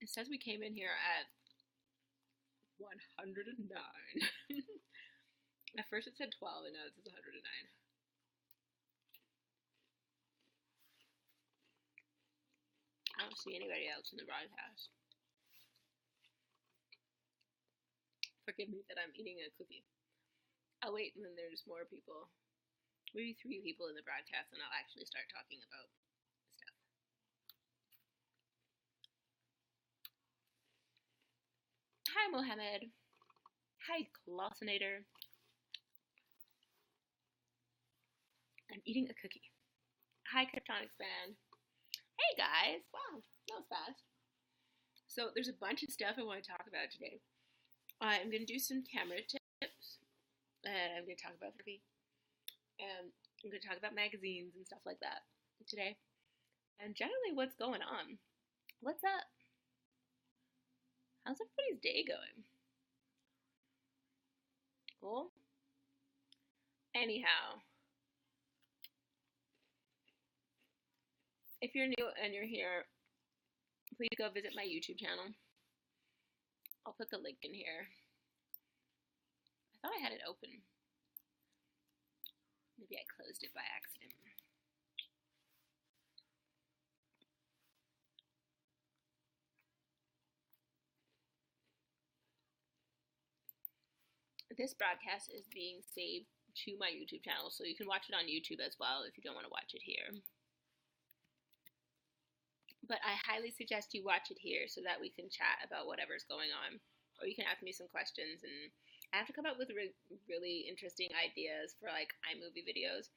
It says we came in here at 109. At first it said 12 and now it says 109. I don't see anybody else in the broadcast. Forgive me that I'm eating a cookie. I'll wait when there's more people. Maybe 3 people in the broadcast and I'll actually start talking about stuff. Hi, Mohammed. Hi, Clausinator. I'm eating a cookie. Hi, Kryptonics Band. Hey, guys. Wow, that was fast. So there's a bunch of stuff I want to talk about today. I'm going to do some camera tips, and I'm going to talk about therapy, and I'm going to talk about magazines and stuff like that today, and generally what's going on. What's up? How's everybody's day going? Cool? Anyhow, if you're new and you're here, please go visit my YouTube channel. I'll put the link in here. I thought I had it open. Maybe I closed it by accident. This broadcast is being saved to my YouTube channel, so you can watch it on YouTube as well if you don't want to watch it here. But I highly suggest you watch it here so that we can chat about whatever's going on. Or you can ask me some questions, and I have to come up with really interesting ideas for like iMovie videos.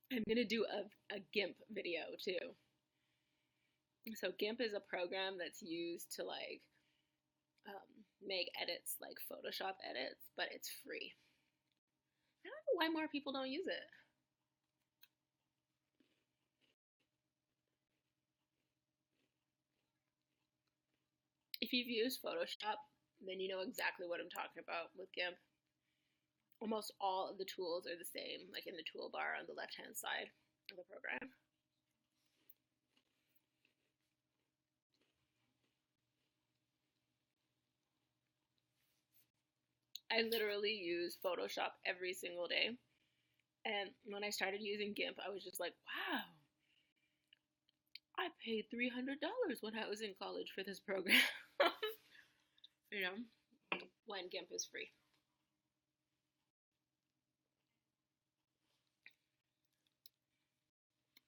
I'm going to do a GIMP video too. So GIMP is a program that's used to like make edits like Photoshop edits, but it's free. I don't know why more people don't use it. If you've used Photoshop, then you know exactly what I'm talking about with GIMP. Almost all of the tools are the same, like in the toolbar on the left-hand side of the program. I literally use Photoshop every single day. And when I started using GIMP, I was just like, wow, I paid $300 when I was in college for this program. You know, when GIMP is free.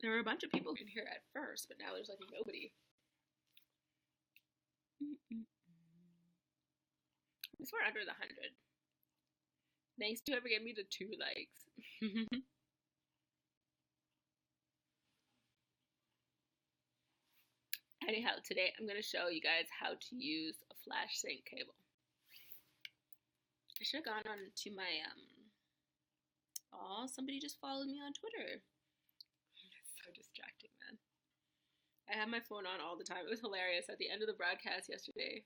There were a bunch of people in here at first, but now there's like nobody. At least we're under the 100. Thanks to whoever gave me the 2 likes. Anyhow, today I'm going to show you guys how to use a flash sync cable. I should have gone on to my, oh, somebody just followed me on Twitter. It's so distracting, man. I have my phone on all the time. It was hilarious. At the end of the broadcast yesterday,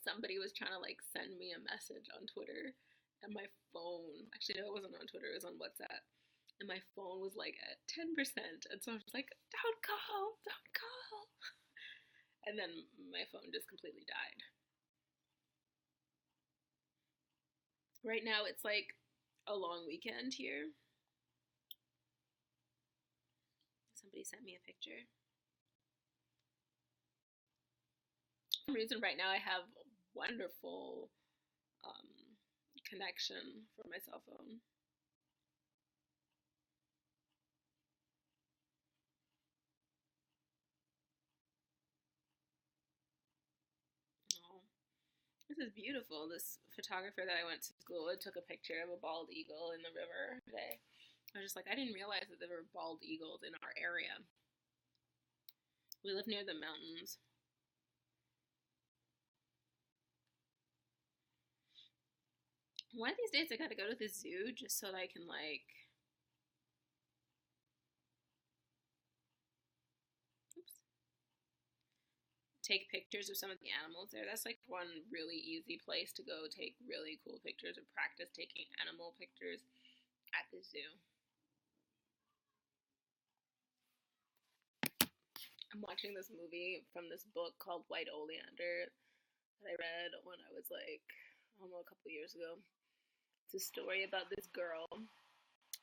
somebody was trying to like send me a message on Twitter, and my phone, actually no, it wasn't on Twitter, it was on WhatsApp. And my phone was like at 10%. And so I was like, don't call. And then my phone just completely died. Right now it's like a long weekend here. Somebody sent me a picture. For some reason right now I have a wonderful connection for my cell phone. This is beautiful. This photographer that I went to school with took a picture of a bald eagle in the river today. I was just like, I didn't realize that there were bald eagles in our area. We live near the mountains. One of these days I gotta go to the zoo just so that I can like take pictures of some of the animals there. That's like one really easy place to go take really cool pictures or practice taking animal pictures at the zoo. I'm watching this movie from this book called White Oleander that I read when I was like, I don't know, a couple years ago. It's a story about this girl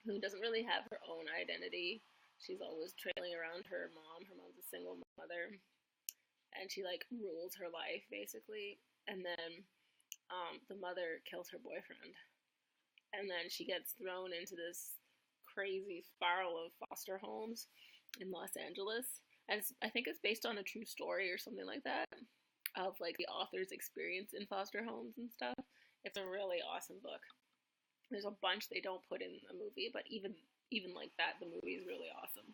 who doesn't really have her own identity. She's always trailing around her mom. Her mom's a single mother, and she like rules her life basically. And then the mother kills her boyfriend, and then she gets thrown into this crazy spiral of foster homes in Los Angeles. And I think it's based on a true story or something like that of like the author's experience in foster homes and stuff. It's a really awesome book. There's a bunch they don't put in the movie, but even like that, the movie is really awesome.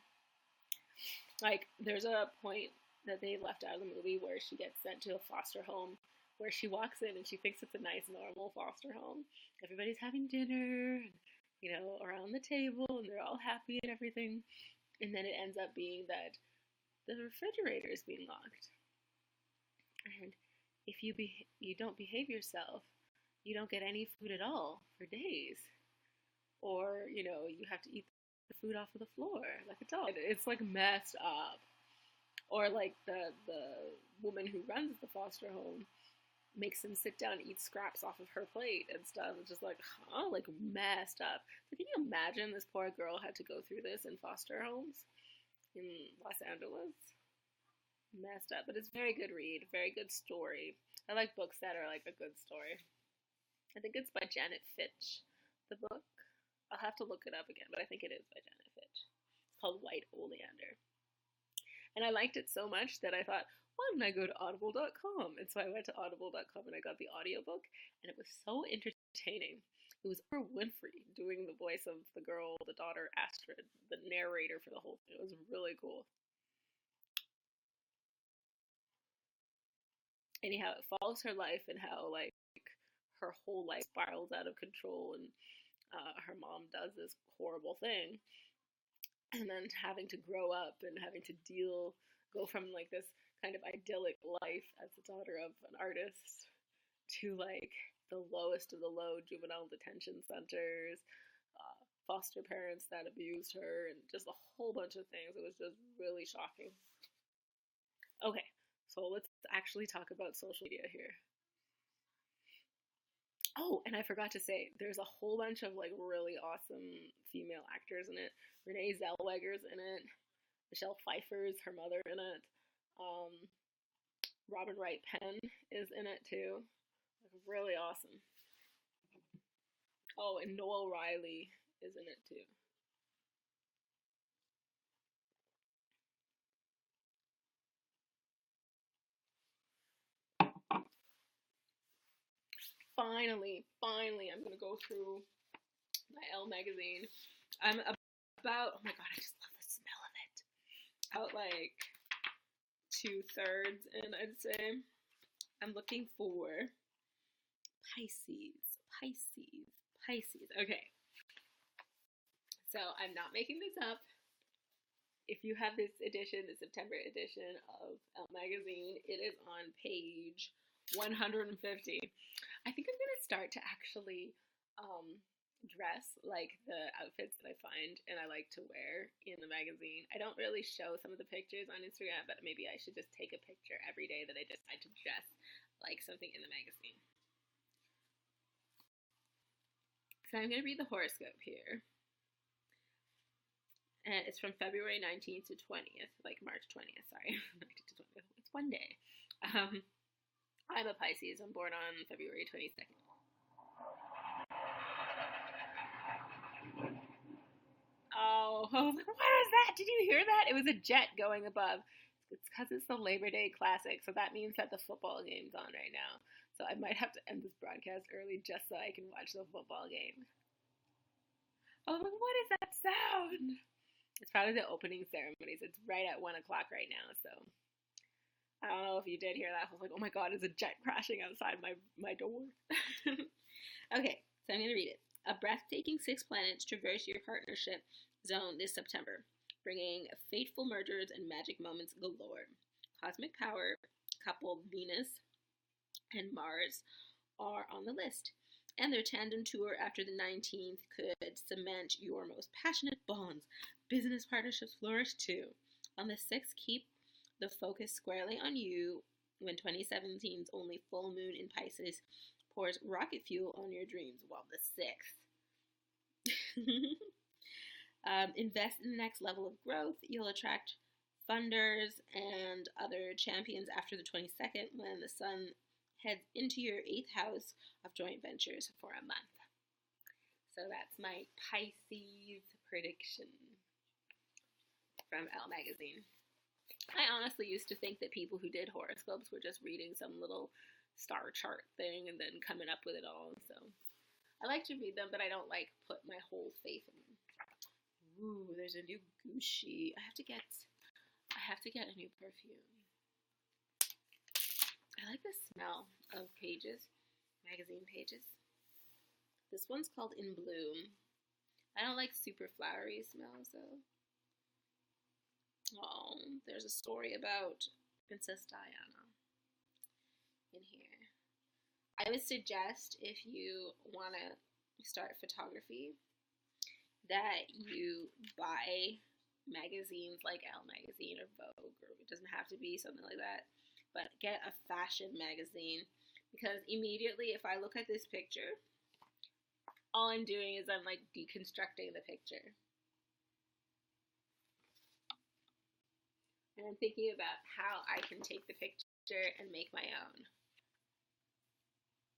Like there's a point that they left out of the movie where she gets sent to a foster home where she walks in and she thinks it's a nice normal foster home. Everybody's having dinner, and, you know, around the table, and they're all happy and everything. And then it ends up being that the refrigerator is being locked, and if you don't behave yourself, you don't get any food at all for days, or you know you have to eat the food off of the floor like a dog. It's like messed up. Or like the woman who runs the foster home makes them sit down and eat scraps off of her plate and stuff. It's just like, huh? Like messed up. So can you imagine this poor girl had to go through this in foster homes in Los Angeles? Messed up. But it's a very good read, very good story. I like books that are like a good story. I think it's by Janet Fitch, the book. I'll have to look it up again, but I think it is by Janet Fitch. It's called White Oleander. And I liked it so much that I thought, why don't I go to audible.com? And so I went to audible.com and I got the audiobook, and it was so entertaining. It was Oprah Winfrey doing the voice of the girl, the daughter, Astrid, the narrator for the whole thing. It was really cool. Anyhow, it follows her life and how, like, her whole life spirals out of control, and her mom does this horrible thing, and then having to grow up and having to go from like this kind of idyllic life as the daughter of an artist to like the lowest of the low juvenile detention centers, foster parents that abused her, and just a whole bunch of things. It was just really shocking. Okay, so let's actually talk about social media here. Oh, and I forgot to say, there's a whole bunch of like really awesome female actors in it. Renee Zellweger's in it. Michelle Pfeiffer's her mother in it. Um, Robin Wright Penn is in it too. Like, really awesome. Oh, and Noel Riley is in it too. Finally, I'm gonna go through my Elle magazine. I'm about, oh my god, I just love the smell of it. About like 2/3 in, I'd say. I'm looking for Pisces. Okay, so I'm not making this up. If you have this edition, the September edition of Elle magazine, it is on page 150. I think I'm gonna start to actually dress like the outfits that I find and I like to wear in the magazine. I don't really show some of the pictures on Instagram, but maybe I should just take a picture every day that I decide to dress like something in the magazine. So I'm going to read the horoscope here. And it's from February 19th to 20th, like March 20th, sorry. 19th to 20th. It's one day. I'm a Pisces. I'm born on February 22nd. Oh, I was like, what is that? Did you hear that? It was a jet going above. It's because it's the Labor Day Classic, so that means that the football game's on right now. So I might have to end this broadcast early just so I can watch the football game. Oh, what is that sound? It's probably the opening ceremonies. It's right at 1 o'clock right now, so I don't know if you did hear that. I was like, oh my god, is a jet crashing outside my door? Okay, so I'm going to read it. A breathtaking 6 planets traverse your partnership zone this September, bringing fateful mergers and magic moments galore. Cosmic power, couple Venus and Mars are on the list, and their tandem tour after the 19th could cement your most passionate bonds. Business partnerships flourish too. On the 6th, keep the focus squarely on you when 2017's only full moon in Pisces pours rocket fuel on your dreams. Well, the 6th. Invest in the next level of growth. You'll attract funders and other champions after the 22nd when the sun heads into your 8th house of joint ventures for a month. So that's my Pisces prediction from Elle magazine. I honestly used to think that people who did horoscopes were just reading some little star chart thing and then coming up with it all. So I like to read them, but I don't like put my whole faith in them. Ooh, there's a new Gucci. I have to get a new perfume. I like the smell of pages, magazine pages. This one's called In Bloom. I don't like super flowery smells though. Oh, there's a story about Princess Diana in here. I would suggest, if you want to start photography, that you buy magazines like Elle magazine or Vogue, or it doesn't have to be something like that, but get a fashion magazine, because immediately if I look at this picture, all I'm doing is I'm like deconstructing the picture. And I'm thinking about how I can take the picture and make my own.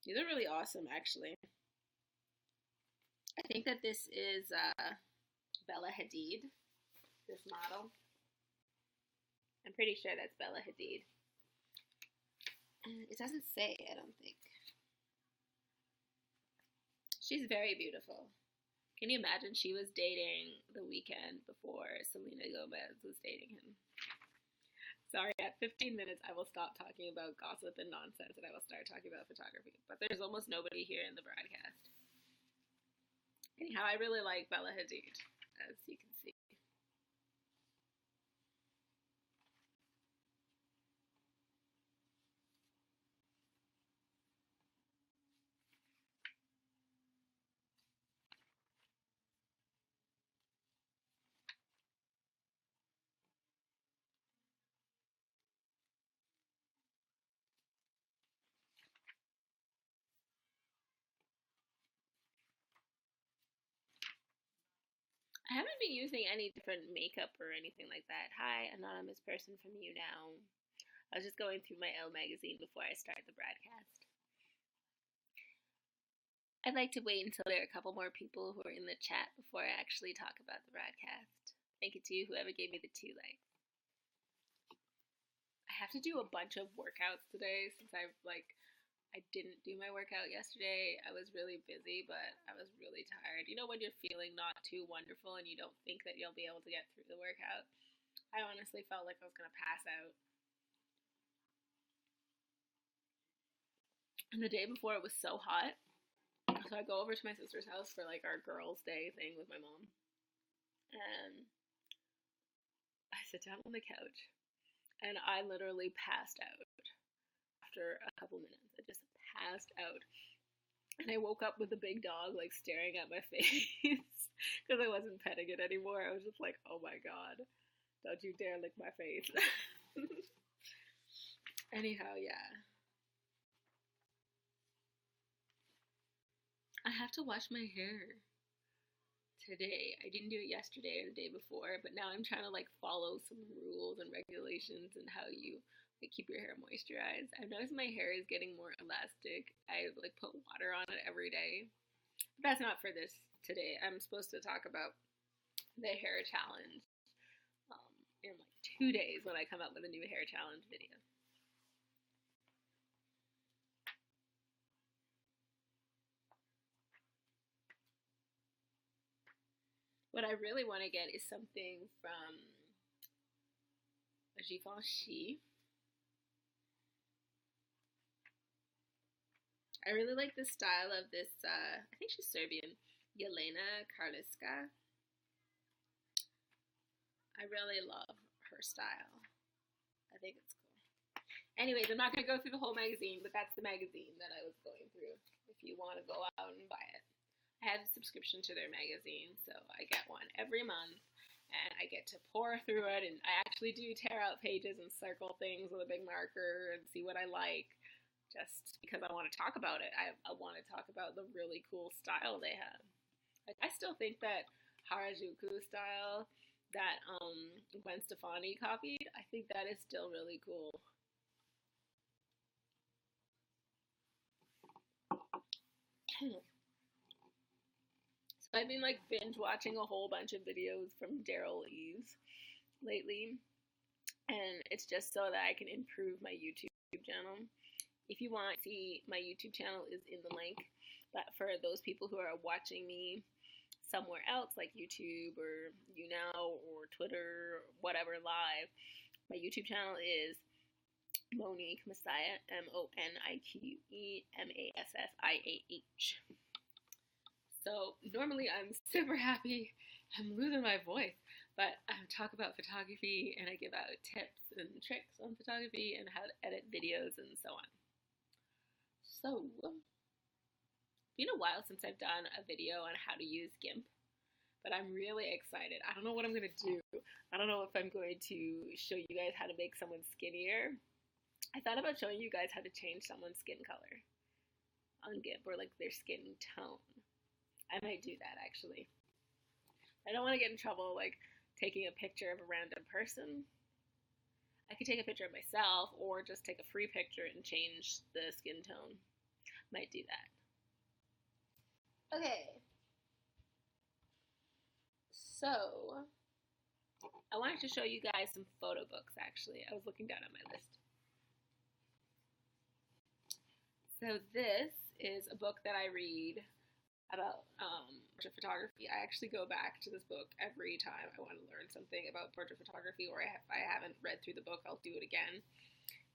These are really awesome, actually. I think that this is Bella Hadid, this model. I'm pretty sure that's Bella Hadid. It doesn't say, I don't think. She's very beautiful. Can you imagine she was dating The Weeknd before Selena Gomez was dating him? Sorry, at 15 minutes I will stop talking about gossip and nonsense and I will start talking about photography. But there's almost nobody here in the broadcast. Anyhow, I really like Bella Hadid, as you can see. I haven't been using any different makeup or anything like that. Hi, anonymous person from YouNow. I was just going through my Elle magazine before I start the broadcast. I'd like to wait until there are a couple more people who are in the chat before I actually talk about the broadcast. Thank you to whoever gave me the 2 likes. I have to do a bunch of workouts today since I didn't do my workout yesterday. I was really busy, but I was really tired. You know when you're feeling not too wonderful and you don't think that you'll be able to get through the workout? I honestly felt like I was going to pass out. And the day before it was so hot. So I go over to my sister's house for like our girls' day thing with my mom. And I sit down on the couch and I literally passed out after a couple minutes. I just passed out. And I woke up with the big dog like staring at my face because I wasn't petting it anymore. I was just like, oh my god, don't you dare lick my face. Anyhow, yeah. I have to wash my hair today. I didn't do it yesterday or the day before, but now I'm trying to like follow some rules and regulations and how you like keep your hair moisturized. I've noticed my hair is getting more elastic. I like put water on it every day. But that's not for this today. I'm supposed to talk about the hair challenge in like 2 days when I come up with a new hair challenge video. What I really want to get is something from Givenchy. I really like the style of this, I think she's Serbian, Jelena Karliska. I really love her style. I think it's cool. Anyways, I'm not going to go through the whole magazine, but that's the magazine that I was going through if you want to go out and buy it. I have a subscription to their magazine, so I get one every month, and I get to pour through it, and I actually do tear out pages and circle things with a big marker and see what I like, just because I want to talk about it. I want to talk about the really cool style they have. Like, I still think that Harajuku style that Gwen Stefani copied, I think that is still really cool. So I've been like binge watching a whole bunch of videos from Daryl Eves lately, and it's just so that I can improve my YouTube channel. If you want to see, my YouTube channel is in the link, but for those people who are watching me somewhere else like YouTube or YouNow or Twitter or whatever live, my YouTube channel is Monique Massiah, MoniqueMassiah. So normally I'm super happy. I'm losing my voice, but I talk about photography and I give out tips and tricks on photography and how to edit videos and so on. So, it's been a while since I've done a video on how to use GIMP, but I'm really excited. I don't know what I'm going to do. I don't know if I'm going to show you guys how to make someone skinnier. I thought about showing you guys how to change someone's skin color on GIMP, or like their skin tone. I might do that actually. I don't want to get in trouble like taking a picture of a random person. I could take a picture of myself or just take a free picture and change the skin tone. Might do that. Okay. So, I wanted to show you guys some photo books actually. I was looking down at my list. So this is a book that I read about portrait photography. I actually go back to this book every time I want to learn something about portrait photography, or if I haven't read through the book, I'll do it again.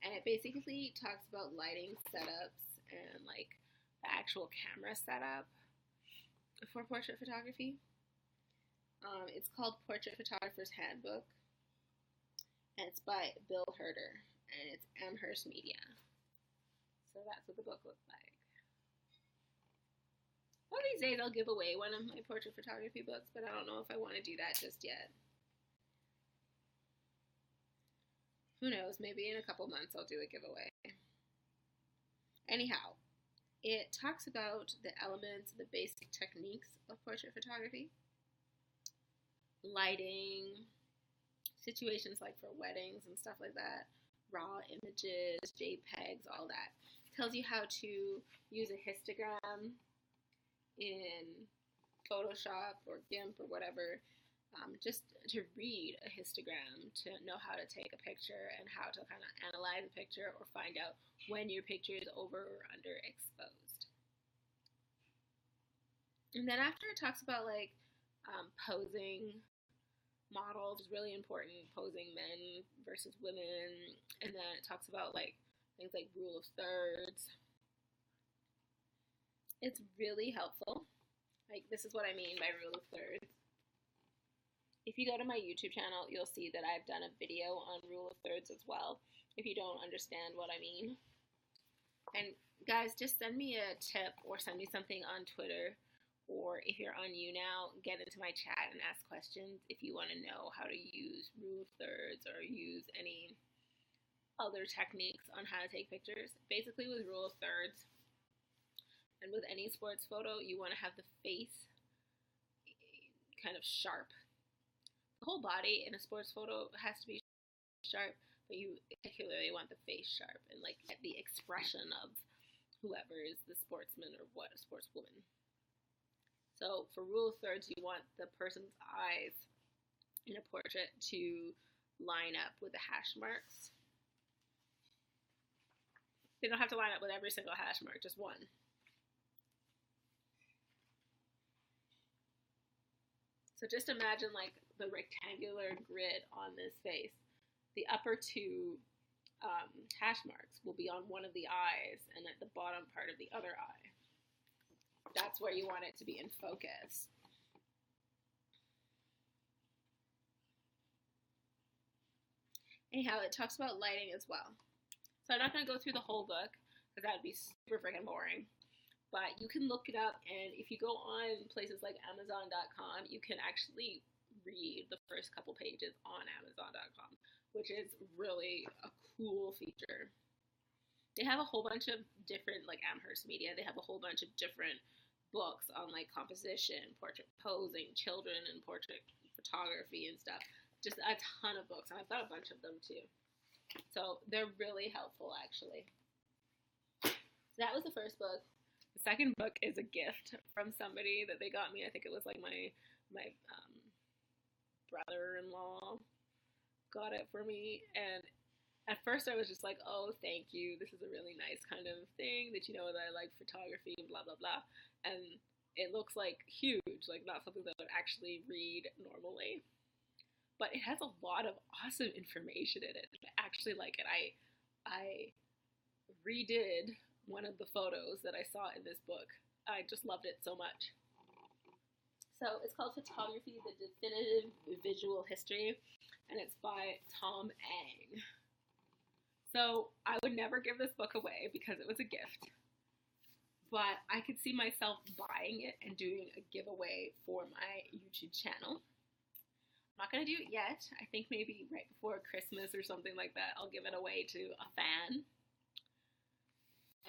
And it basically talks about lighting setups and like the actual camera setup for portrait photography. It's called Portrait Photographer's Handbook, and it's by Bill Herder, and it's Amherst Media. So that's what the book looks like. One of these days I'll give away one of my portrait photography books, but I don't know if I want to do that just yet. Who knows, maybe in a couple months I'll do a giveaway. Anyhow, it talks about the elements, the basic techniques of portrait photography. Lighting, situations like for weddings and stuff like that, raw images, JPEGs, all that. It tells you how to use a histogram in Photoshop or GIMP or whatever, just to read a histogram, to know how to take a picture and how to kind of analyze a picture or find out when your picture is over or underexposed. And then after it talks about like posing models is really important, posing men versus women, and then it talks about like things like rule of thirds. It's really helpful. Like, this is what I mean by rule of thirds. If you go to my YouTube channel, you'll see that I've done a video on rule of thirds as well, if you don't understand what I mean. And guys, just send me a tip or send me something on Twitter, or if you're on YouNow, get into my chat and ask questions if you want to know how to use rule of thirds or use any other techniques on how to take pictures. Basically, with rule of thirds, and with any sports photo, you want to have the face kind of sharp. The whole body in a sports photo has to be sharp, but you particularly want the face sharp and like the expression of whoever is the sportsman or what, a sportswoman. So for rule of thirds, you want the person's eyes in a portrait to line up with the hash marks. They don't have to line up with every single hash mark, just one. So just imagine like the rectangular grid on this face. The upper two hash marks will be on one of the eyes and at the bottom part of the other eye. That's where you want it to be in focus. Anyhow, it talks about lighting as well. So I'm not going to go through the whole book because that would be super freaking boring. But you can look it up, and if you go on places like Amazon.com, you can actually read the first couple pages on Amazon.com, which is really a cool feature. They have a whole bunch of different, like Amherst Media, they have a whole bunch of different books on like composition, portrait posing, children, and portrait photography and stuff. Just a ton of books, and I've got a bunch of them too. So they're really helpful, actually. So that was the first book. The second book is a gift from somebody that they got me. I think it was like my brother-in-law got it for me, and at first I was just like, oh, thank you, this is a really nice kind of thing that you know that I like photography and blah blah blah, and it looks like huge, like not something that I would actually read normally, but it has a lot of awesome information in it. I actually like it. I redid one of the photos that I saw in this book. I just loved it so much. So it's called Photography, the Definitive Visual History, and it's by Tom Ang. So I would never give this book away because it was a gift, but I could see myself buying it and doing a giveaway for my YouTube channel. I'm not going to do it yet. I think maybe right before Christmas or something like that, I'll give it away to a fan.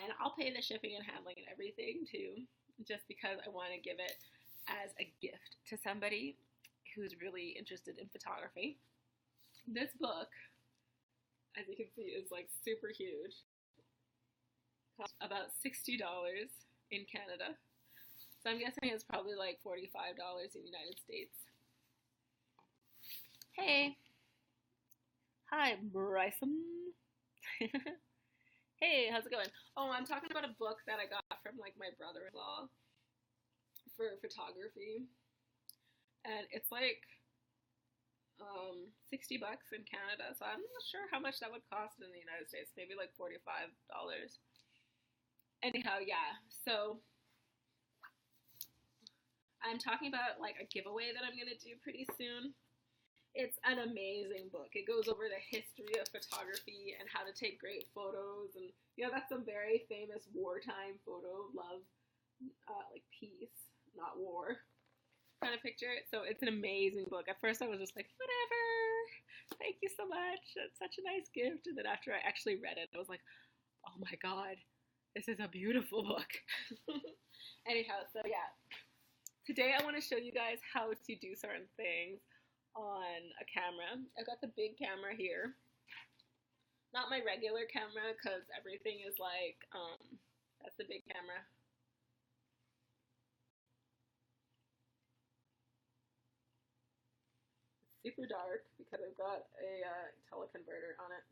And I'll pay the shipping and handling and everything too, just because I want to give it as a gift to somebody who's really interested in photography. This book, as you can see, is like super huge. Costs about $60 in Canada. So I'm guessing it's probably like $45 in the United States. Hey. Hi, Bryson. Hey, how's it going? Oh, I'm talking about a book that I got from like my brother-in-law for photography. And it's like $60 in Canada, so I'm not sure how much that would cost in the United States. Maybe like $45. Anyhow, yeah. So I'm talking about like a giveaway that I'm gonna do pretty soon. It's an amazing book. It goes over the history of photography and how to take great photos, and you know, that's a very famous wartime photo, love, like peace, not war kind of picture. So it's an amazing book. At first I was just like, whatever, thank you so much, that's such a nice gift. And then after I actually read it, I was like, oh my god, this is a beautiful book. Anyhow, so yeah, today I want to show you guys how to do certain things on a camera. I've got the big camera here, not my regular camera, because everything is like, that's the big camera. Super dark because I've got a teleconverter on it.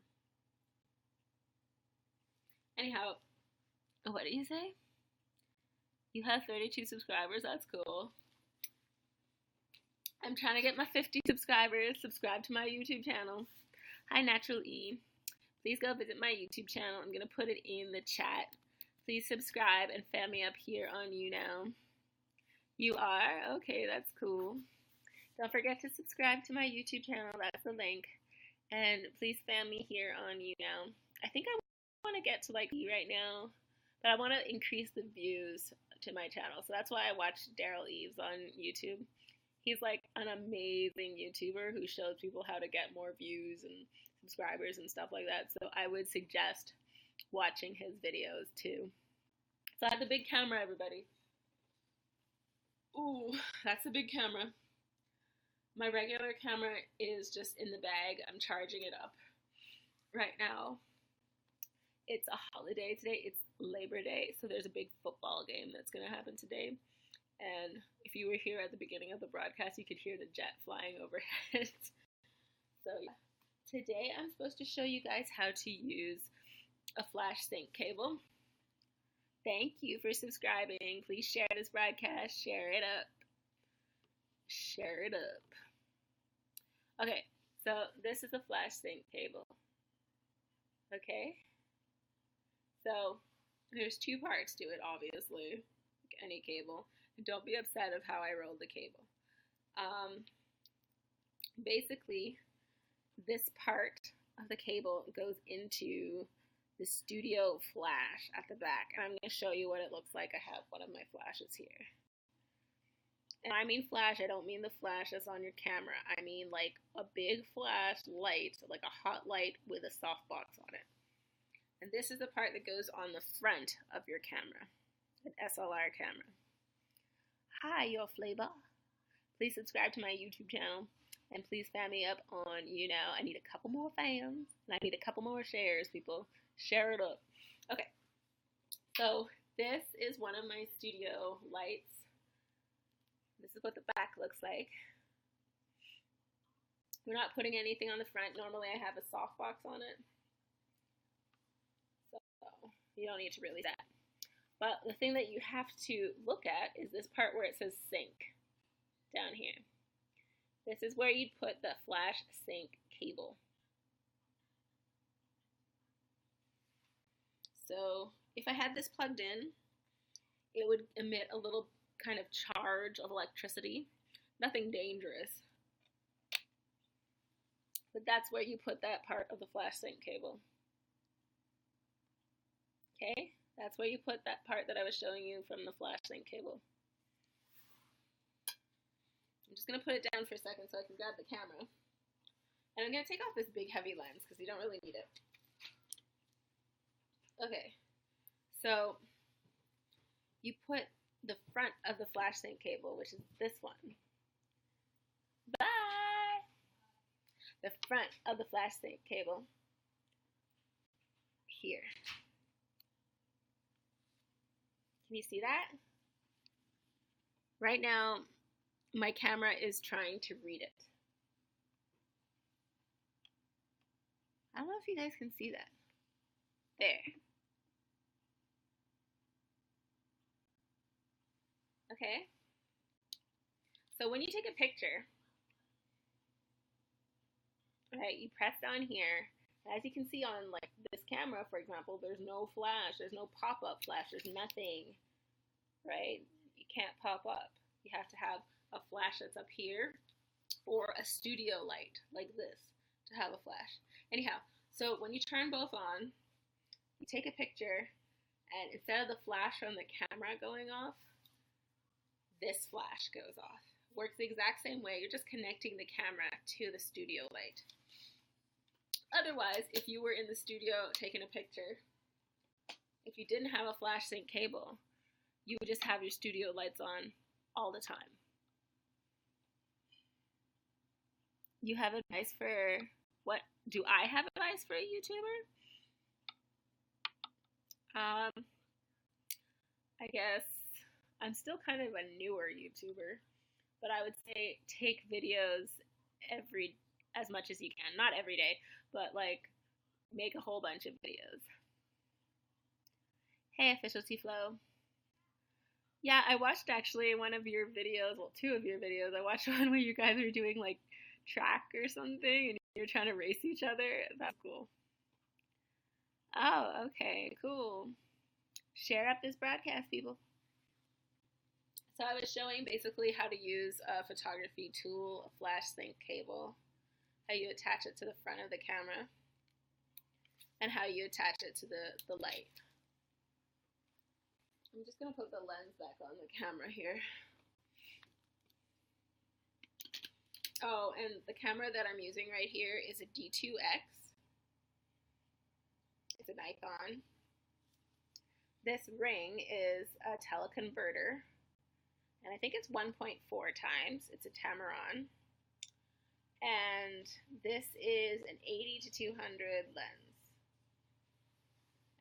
Anyhow, what do you say? You have 32 subscribers, that's cool. I'm trying to get my 50 subscribers. Subscribe to my YouTube channel. Hi, Natural E. Please go visit my YouTube channel. I'm going to put it in the chat. Please subscribe and fan me up here on YouNow. You are? Okay, that's cool. Don't forget to subscribe to my YouTube channel. That's the link. And please fan me here on YouNow. I think I want to get to like E right now, but I want to increase the views to my channel. So that's why I watch Daryl Eves on YouTube. He's like an amazing YouTuber who shows people how to get more views and subscribers and stuff like that. So I would suggest watching his videos too. So I have the big camera, everybody. Ooh, that's a big camera. My regular camera is just in the bag. I'm charging it up right now. It's a holiday today. It's Labor Day, so there's a big football game that's going to happen today. And if you were here at the beginning of the broadcast, you could hear the jet flying overhead. So yeah. Today I'm supposed to show you guys how to use a flash sync cable. Thank you for subscribing. Please share this broadcast. Share it up. Share it up. Okay, so this is a flash sync cable. Okay? So there's two parts to it, obviously, like any cable. Don't be upset of how I rolled the cable. Basically, this part of the cable goes into the studio flash at the back, and I'm going to show you what it looks like. I have one of my flashes here. And I mean flash, I don't mean the flash that's on your camera. I mean like a big flash light, like a hot light with a softbox on it. And this is the part that goes on the front of your camera, an SLR camera. Hi, your flavor. Please subscribe to my YouTube channel. And please fan me up on YouNow. I need a couple more fans. And I need a couple more shares, people. Share it up. Okay. So this is one of my studio lights. This is what the back looks like. We're not putting anything on the front. Normally I have a softbox on it. So you don't need to really do that. But the thing that you have to look at is this part where it says sync down here. This is where you'd put the flash sync cable. So if I had this plugged in, it would emit a little kind of charge of electricity. Nothing dangerous. But that's where you put that part of the flash sync cable. Okay, that's where you put that part that I was showing you from the flash sync cable. I'm just going to put it down for a second so I can grab the camera. And I'm going to take off this big heavy lens because you don't really need it. Okay, so you put the front of the flash sync cable, which is this one. Bye! The front of the flash sync cable here. Can you see that? Right now, my camera is trying to read it. I don't know if you guys can see that. There. Okay? So when you take a picture, right, you press down here. As you can see on like this camera, for example, there's no flash, there's no pop-up flash, there's nothing, right? You can't pop up. You have to have a flash that's up here or a studio light like this to have a flash. Anyhow, so when you turn both on, you take a picture, and instead of the flash from the camera going off, this flash goes off. Works the exact same way. You're just connecting the camera to the studio light. Otherwise, if you were in the studio taking a picture, if you didn't have a flash sync cable, you would just have your studio lights on all the time. You have advice for what? Do I have advice for a YouTuber? I guess I'm still kind of a newer YouTuber, but I would say take videos as much as you can. Not every day, but like make a whole bunch of videos. Hey, Efficiency Flow. Yeah, I watched actually one of your videos, well, two of your videos. I watched one where you guys are doing like track or something and you're trying to race each other. That's cool. Oh, okay, cool. Share up this broadcast, people. So I was showing basically how to use a photography tool, a flash sync cable, how you attach it to the front of the camera, and how you attach it to the light. I'm just going to put the lens back on the camera here. Oh, and the camera that I'm using right here is a D2X. It's a Nikon. This ring is a teleconverter, and I think it's 1.4 times. It's a Tamron. And this is an 80 to 200 lens.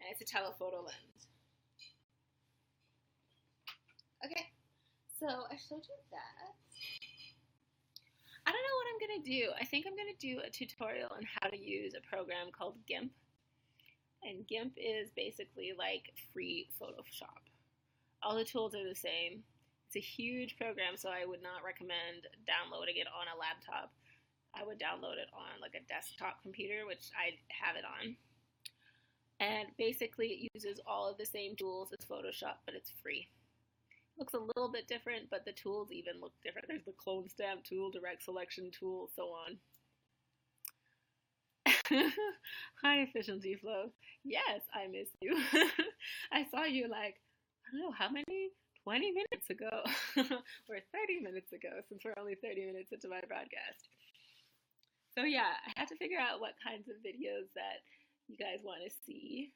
And it's a telephoto lens. Okay, so I showed you that. I don't know what I'm going to do. I think I'm going to do a tutorial on how to use a program called GIMP. And GIMP is basically like free Photoshop. All the tools are the same. It's a huge program, so I would not recommend downloading it on a laptop. I would download it on like a desktop computer, which I have it on. And basically it uses all of the same tools as Photoshop, but it's free. Looks a little bit different, but the tools even look different. There's the clone stamp tool, direct selection tool, so on. Hi, Efficiency Flow. Yes, I miss you. I saw you like, I don't know, how many? 20 minutes ago or 30 minutes ago, since we're only 30 minutes into my broadcast. So yeah, I had to figure out what kinds of videos that you guys want to see.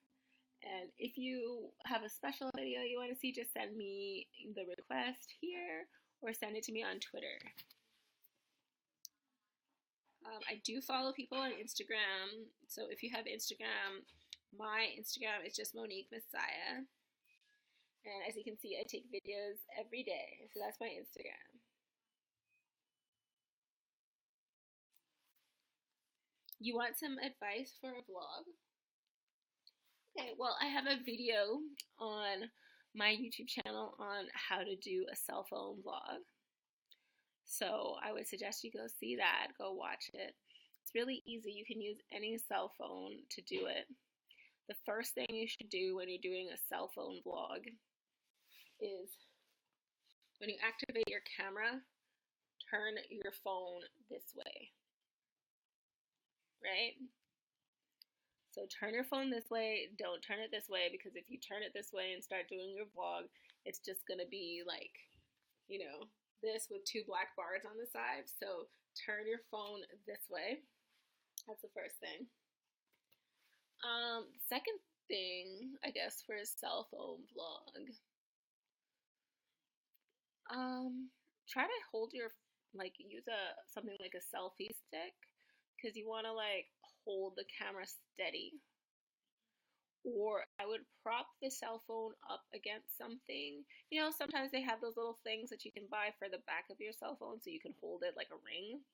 And if you have a special video you want to see, just send me the request here or send it to me on Twitter. I do follow people on Instagram. So if you have Instagram, my Instagram is just Monique Massiah. And as you can see, I take videos every day. So that's my Instagram. You want some advice for a vlog? Okay, well, I have a video on my YouTube channel on how to do a cell phone vlog. So I would suggest you go see that, go watch it. It's really easy. You can use any cell phone to do it. The first thing you should do when you're doing a cell phone vlog is when you activate your camera, turn your phone this way, right? So turn your phone this way, don't turn it this way, because if you turn it this way and start doing your vlog, it's just gonna be like, you know, this with two black bars on the side. So turn your phone this way. That's the first thing. Second thing, I guess, for a cell phone vlog, try to hold your, like, use something like a selfie stick, because you want to like hold the camera steady. Or I would prop the cell phone up against something. You know, sometimes they have those little things that you can buy for the back of your cell phone so you can hold it like a ring.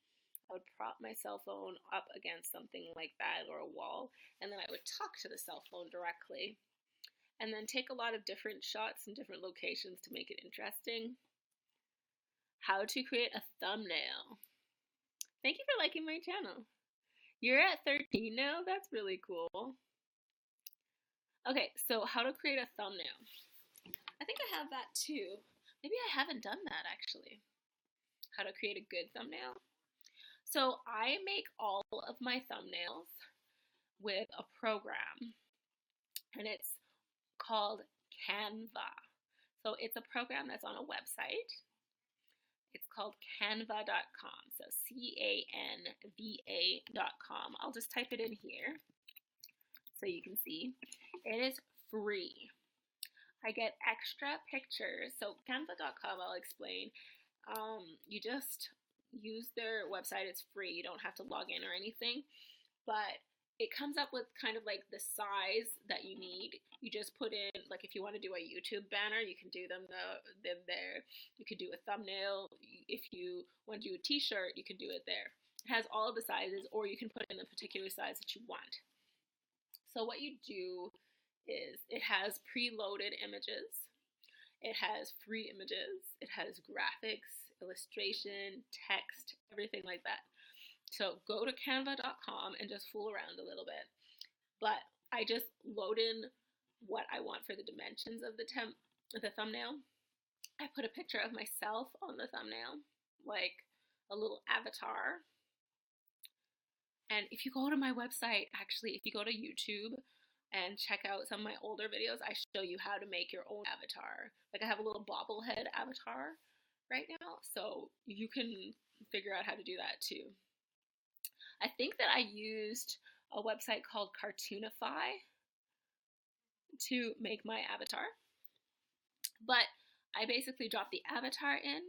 I would prop my cell phone up against something like that or a wall, and then I would talk to the cell phone directly. And then take a lot of different shots in different locations to make it interesting. How to create a thumbnail. Thank you for liking my channel. You're at 13 now? That's really cool. Okay, so how to create a thumbnail. I think I have that too. Maybe I haven't done that actually. How to create a good thumbnail. So I make all of my thumbnails with a program, and it's called Canva. So it's a program that's on a website. It's called canva.com. So canva.com. I'll just type it in here so you can see. It is free. I get extra pictures. So canva.com, I'll explain. You just use their website. It's free. You don't have to log in or anything. But it comes up with kind of like the size that you need. You just put in, like, if you want to do a YouTube banner, you can do them there. You could do a thumbnail. If you want to do a t-shirt, you can do it there. It has all of the sizes, or you can put in a particular size that you want. So what you do is it has preloaded images. It has free images. It has graphics, illustration, text, everything like that. So go to canva.com and just fool around a little bit. But I just load in what I want for the dimensions of the thumbnail. I put a picture of myself on the thumbnail, like a little avatar. And if you go to my website, actually, if you go to YouTube and check out some of my older videos, I show you how to make your own avatar. Like, I have a little bobblehead avatar right now, so you can figure out how to do that too. I think that I used a website called Cartoonify to make my avatar. But I basically dropped the avatar in,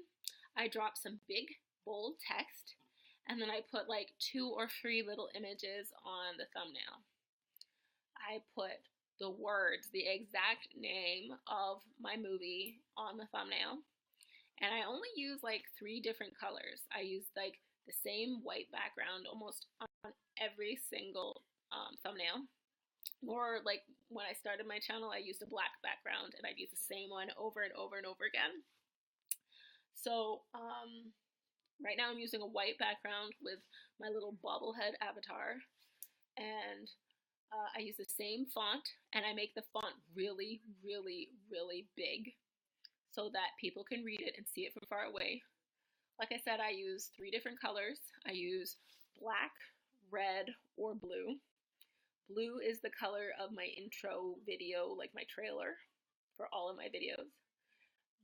I dropped some big, bold text, and then I put like 2 or 3 little images on the thumbnail. I put the words, the exact name of my movie on the thumbnail. And I only use like 3 different colors. I used like the same white background almost on every single thumbnail. Or like when I started my channel, I used a black background, and I'd use the same one over and over and over again. So right now I'm using a white background with my little bobblehead avatar, and I use the same font, and I make the font really, really, really big so that people can read it and see it from far away. Like I said, I use 3 different colors. I use black, red, or blue. Blue is the color of my intro video, like my trailer for all of my videos.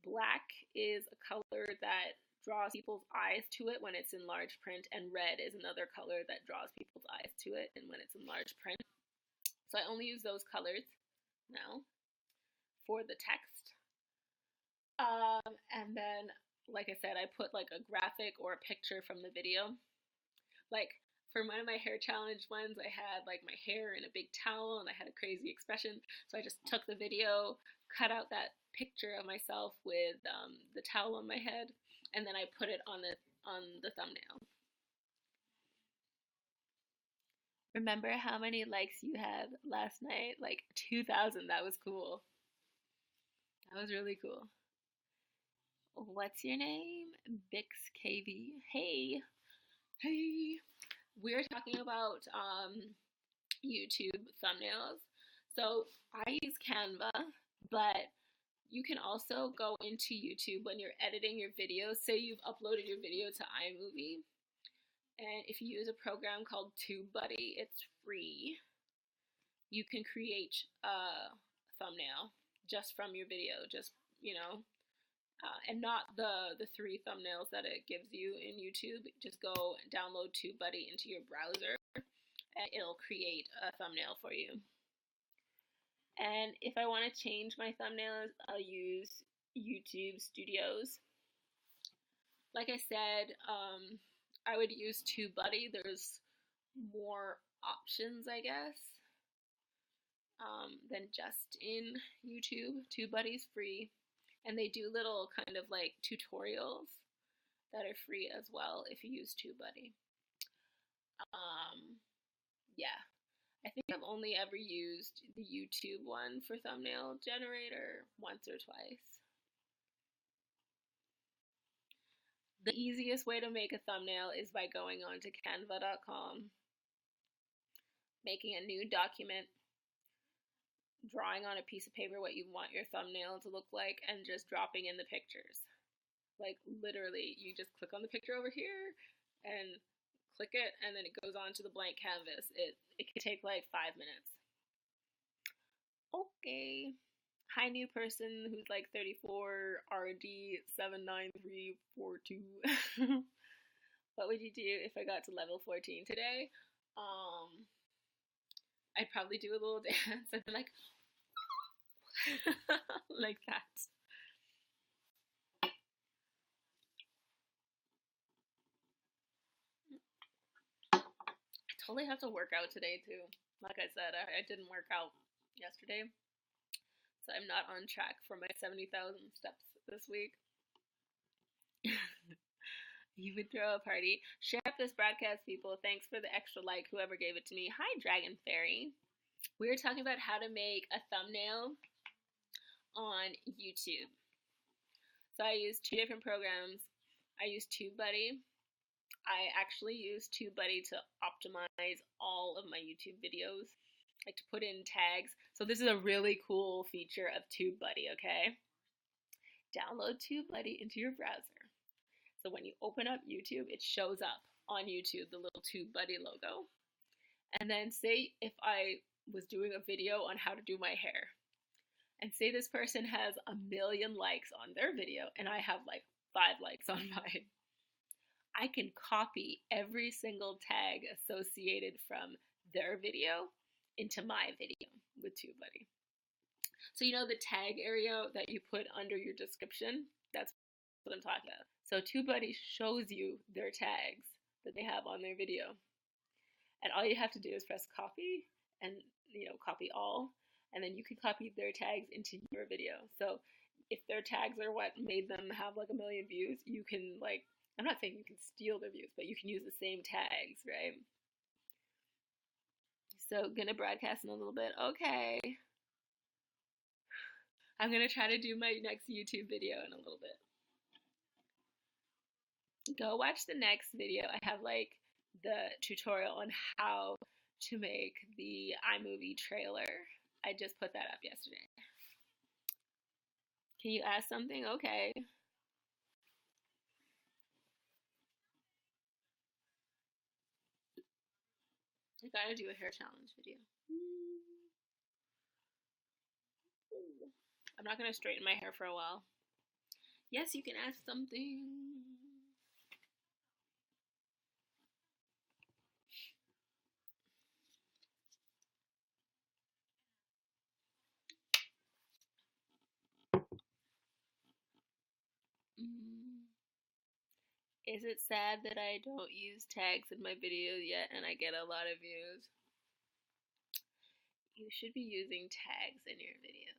black is a color that draws people's eyes to it when it's in large print, and red is another color that draws people's eyes to it and when it's in large print. So I only use those colors now for the text. And then, like I said, I put like a graphic or a picture from the video. Like for one of my hair challenge ones, I had like my hair in a big towel and I had a crazy expression. So I just took the video, cut out that picture of myself with the towel on my head, and then I put it on the thumbnail. Remember how many likes you had last night? Like 2,000. That was cool. That was really cool. What's your name? Bix KV. Hey. Hey. We're talking about YouTube thumbnails. So I use Canva, but you can also go into YouTube when you're editing your videos. Say you've uploaded your video to iMovie, and if you use a program called TubeBuddy, it's free. You can create a thumbnail just from your video, just, and not the 3 thumbnails that it gives you in YouTube. Just go download TubeBuddy into your browser, and it'll create a thumbnail for you. And if I want to change my thumbnails, I'll use YouTube Studios. Like I said, I would use TubeBuddy. There's more options, I guess, than just in YouTube. TubeBuddy's free, and they do little kind of like tutorials that are free as well if you use TubeBuddy. Yeah. I think I've only ever used the YouTube one for thumbnail generator once or twice. The easiest way to make a thumbnail is by going on to canva.com, making a new document, drawing on a piece of paper what you want your thumbnail to look like, and just dropping in the pictures. Like literally, you just click on the picture over here and click it, and then it goes on to the blank canvas. It can take like 5 minutes. Okay. Hi, new person who's like 34, RD 79342. What would you do if I got to level 14 today? I'd probably do a little dance. I'd be like, like that. I totally have to work out today too. Like I said, I didn't work out yesterday, so I'm not on track for my 70,000 steps this week. You would throw a party. Share up this broadcast, people. Thanks for the extra like, whoever gave it to me. Hi, Dragon Fairy. We were talking about how to make a thumbnail on YouTube. So I use 2 different programs. I use TubeBuddy. I actually use TubeBuddy to optimize all of my YouTube videos, like to put in tags. So this is a really cool feature of TubeBuddy, okay? Download TubeBuddy into your browser. So when you open up YouTube, it shows up on YouTube, the little TubeBuddy logo. And then say if I was doing a video on how to do my hair, and say this person has 1 million likes on their video, and I have like 5 likes on mine, I can copy every single tag associated from their video into my video with TubeBuddy. So you know the tag area that you put under your description? That's what I'm talking about. So TubeBuddy shows you their tags that they have on their video. And all you have to do is press copy and, copy all. And then you can copy their tags into your video. So if their tags are what made them have like 1 million views, you can I'm not saying you can steal their views, but you can use the same tags, right? So gonna broadcast in a little bit. Okay. I'm gonna try to do my next YouTube video in a little bit. Go watch the next video. I have the tutorial on how to make the iMovie trailer. I just put that up yesterday. Can you ask something? Okay. I gotta do a hair challenge video. I'm not gonna straighten my hair for a while. Yes, you can ask something. Mm. Is it sad that I don't use tags in my videos yet and I get a lot of views? You should be using tags in your videos.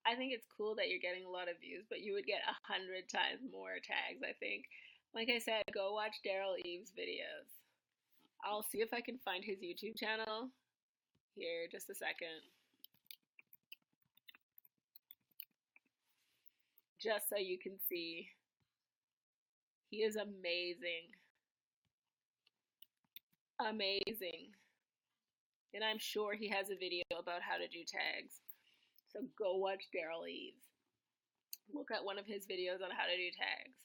I think it's cool that you're getting a lot of views, but you would get 100 times more tags, I think. Like I said, go watch Daryl Eves' videos. I'll see if I can find his YouTube channel. Here, just a second. Just so you can see. He is amazing. Amazing. And I'm sure he has a video about how to do tags. So go watch Daryl Eves. Look at one of his videos on how to do tags.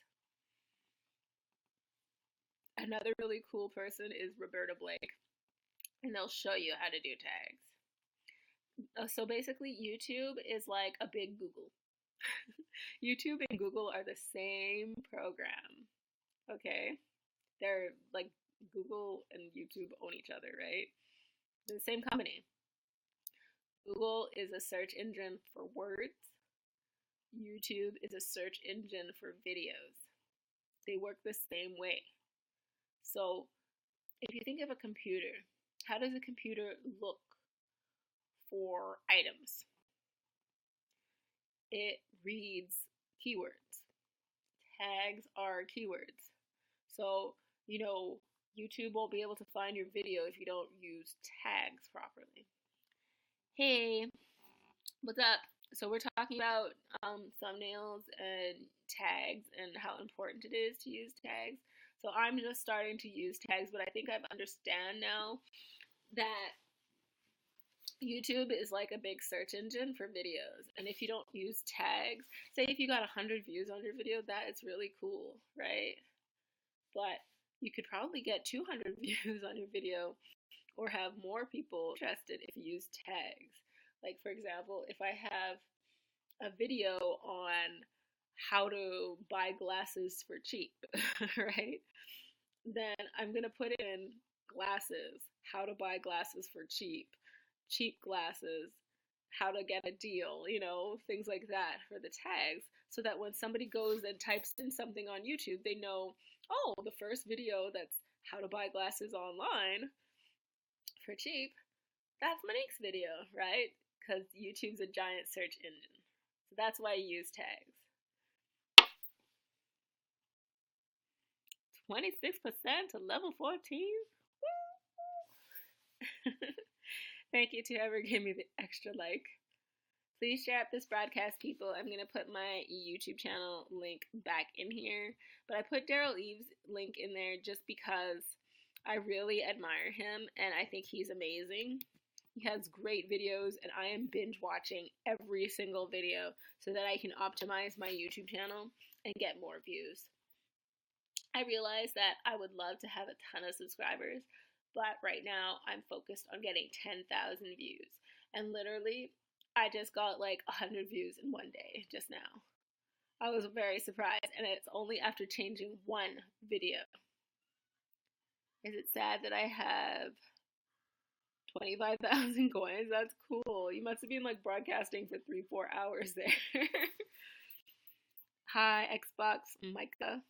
Another really cool person is Roberta Blake, and they'll show you how to do tags. So basically, YouTube is like a big Google. YouTube and Google are the same program. Okay? They're like Google and YouTube own each other, right? They're the same company. Google is a search engine for words. YouTube is a search engine for videos. They work the same way. So, if you think of a computer, how does a computer look for items? It reads keywords. Tags are keywords. So, YouTube won't be able to find your video if you don't use tags properly. Hey, what's up? So, we're talking about thumbnails and tags and how important it is to use tags. So, I'm just starting to use tags, but I think I understand now that YouTube is like a big search engine for videos. And if you don't use tags, say if you got 100 views on your video, that is really cool, right? But you could probably get 200 views on your video or have more people interested if you use tags. Like, for example, if I have a video on how to buy glasses for cheap, right? Then I'm going to put in glasses, how to buy glasses for cheap, cheap glasses, how to get a deal, things like that for the tags, so that when somebody goes and types in something on YouTube, they know, oh, the first video that's how to buy glasses online for cheap, that's Monique's video, right? Because YouTube's a giant search engine. So that's why I use tags. 26% to level 14? Thank you to whoever gave me the extra like. Please share up this broadcast, people. I'm going to put my YouTube channel link back in here. But I put Daryl Eves' link in there just because I really admire him and I think he's amazing. He has great videos and I am binge watching every single video so that I can optimize my YouTube channel and get more views. I realized that I would love to have a ton of subscribers, but right now I'm focused on getting 10,000 views. And literally, I just got like 100 views in one day just now. I was very surprised, and it's only after changing one video. Is it sad that I have 25,000 coins? That's cool. You must have been like broadcasting for 3-4 hours there. Hi, Xbox Micah.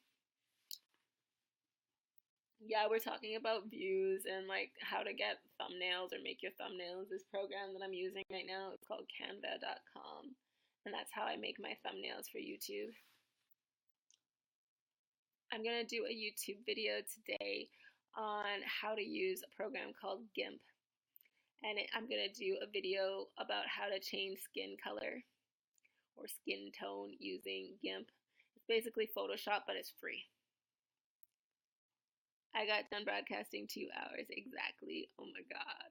Yeah, we're talking about views and like how to get thumbnails or make your thumbnails. This program that I'm using right now is called canva.com, and that's how I make my thumbnails for YouTube. I'm going to do a YouTube video today on how to use a program called GIMP, and I'm going to do a video about how to change skin color or skin tone using GIMP. It's basically Photoshop, but it's free. I got done broadcasting 2 hours exactly. Oh my god.